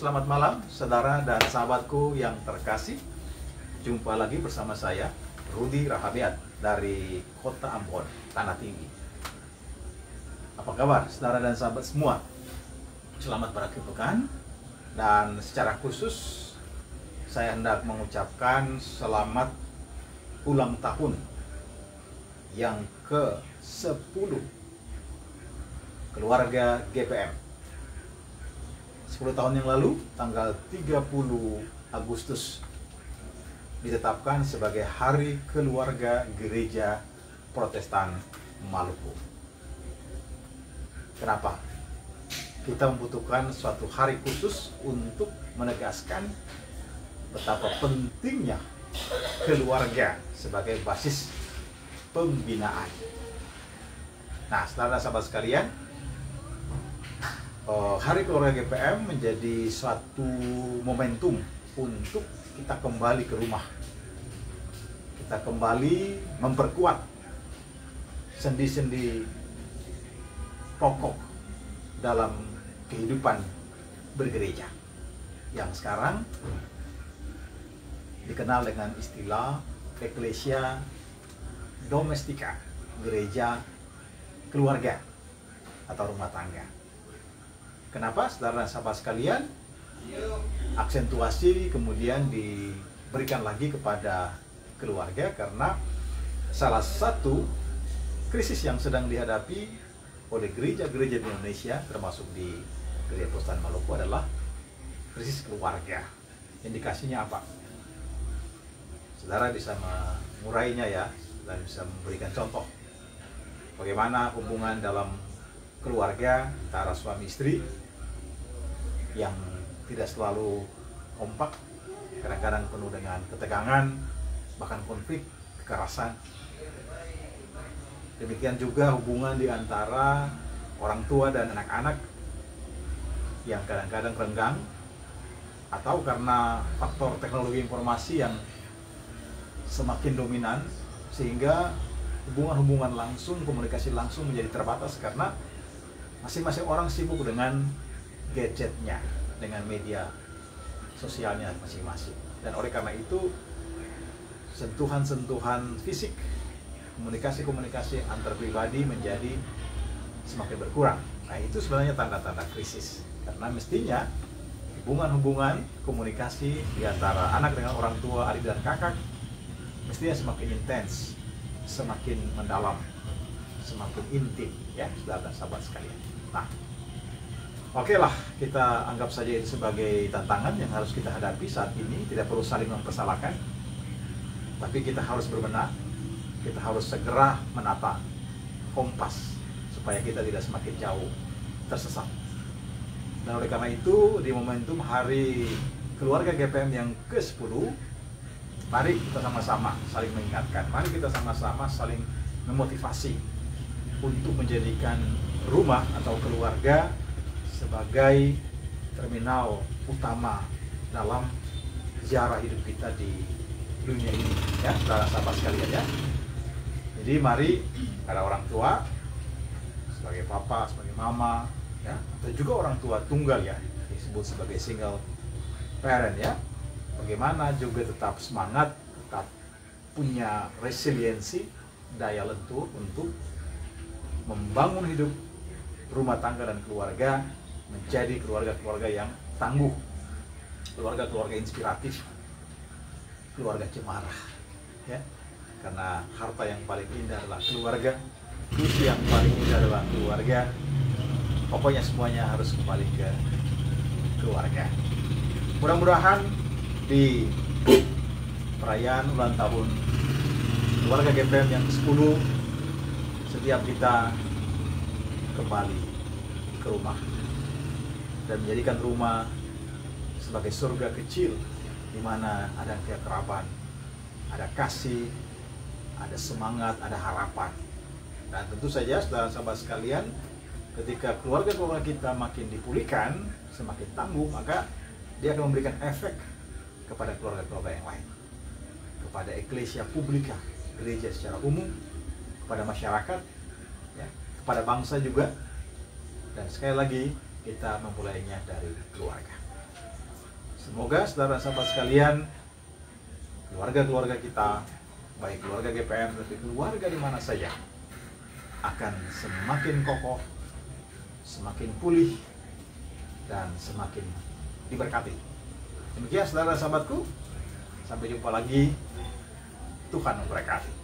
selamat malam saudara dan sahabatku yang terkasih. Jumpa lagi bersama saya, Rudi Rahabiat dari Kota Ambon, Tanah Tinggi. Apa kabar saudara dan sahabat semua? Selamat berakhir pekan. Dan secara khusus saya hendak mengucapkan selamat ulang tahun yang ke-10 keluarga GPM. 10 tahun yang lalu, tanggal 30 Agustus ditetapkan sebagai Hari Keluarga Gereja Protestan Maluku. Kenapa? Kita membutuhkan suatu hari khusus untuk menegaskan betapa pentingnya keluarga sebagai basis pembinaan. Nah, saudara-sahabat sekalian, Hari Keluarga GPM menjadi suatu momentum untuk kita kembali ke rumah. Kita kembali memperkuat sendi-sendi pokok dalam kehidupan bergereja yang sekarang dikenal dengan istilah Ecclesia Domestica, gereja keluarga atau rumah tangga. Kenapa saudara dan sahabat sekalian? Aksentuasi kemudian diberikan lagi kepada keluarga karena salah satu krisis yang sedang dihadapi oleh gereja-gereja di Indonesia, termasuk di Gereja Protestan Maluku, adalah krisis keluarga. Indikasinya apa? Saudara bisa mengurainya ya, dan bisa memberikan contoh bagaimana hubungan dalam keluarga antara suami istri yang tidak selalu kompak, kadang-kadang penuh dengan ketegangan, bahkan konflik, kekerasan. Demikian juga hubungan di antara orang tua dan anak-anak yang kadang-kadang renggang, atau karena faktor teknologi informasi yang semakin dominan, sehingga hubungan-hubungan langsung, komunikasi langsung menjadi terbatas karena masing-masing orang sibuk dengan gadgetnya, dengan media sosialnya masing-masing. Dan oleh karena itu, sentuhan-sentuhan fisik, komunikasi-komunikasi antar pribadi menjadi semakin berkurang. Nah, itu sebenarnya tanda-tanda krisis. Karena mestinya hubungan-hubungan komunikasi di antara anak dengan orang tua, adik dan kakak mestinya semakin intens, semakin mendalam, semakin intim, ya, saudara dan sahabat sekalian. Nah, oke lah, kita anggap saja itu sebagai tantangan yang harus kita hadapi saat ini. Tidak perlu saling mempersalahkan, tapi kita harus berbenah. Kita harus segera menata kompas supaya kita tidak semakin jauh tersesat. Dan oleh karena itu, di momentum Hari Keluarga GPM yang ke-10, mari kita sama-sama saling mengingatkan. Mari kita sama-sama saling memotivasi untuk menjadikan rumah atau keluarga sebagai terminal utama dalam ziarah hidup kita di dunia ini, ya, sahabat sekalian ya. Jadi mari, ada orang tua sebagai papa, sebagai mama, ya, atau juga orang tua tunggal ya, disebut sebagai single parent ya. Bagaimana juga tetap semangat, tetap punya resiliensi, daya lentur untuk membangun hidup rumah tangga dan keluarga menjadi keluarga-keluarga yang tangguh, keluarga-keluarga inspiratif, keluarga cemara, ya. Karena harta yang paling indah adalah keluarga, kursi yang paling indah adalah keluarga. Pokoknya semuanya harus kembali ke keluarga. Mudah-mudahan di perayaan ulang tahun keluarga GPM yang ke-10, setiap kita kembali ke rumah dan menjadikan rumah sebagai surga kecil di mana ada keakraban, ada kasih, ada semangat, ada harapan. Dan tentu saja saudara-sahabat sekalian, ketika keluarga-keluarga kita makin dipulihkan, semakin tangguh, maka dia akan memberikan efek kepada keluarga-keluarga yang lain, kepada Ecclesia Publica, gereja secara umum, kepada masyarakat, ya, kepada bangsa juga. Dan sekali lagi, kita memulainya dari keluarga. Semoga saudara sahabat sekalian, keluarga-keluarga kita, baik keluarga GPM tapi keluarga di mana saja, akan semakin kokoh, semakin pulih, dan semakin diberkati. Demikian saudara sahabatku, sampai jumpa lagi. Tuhan memberkati.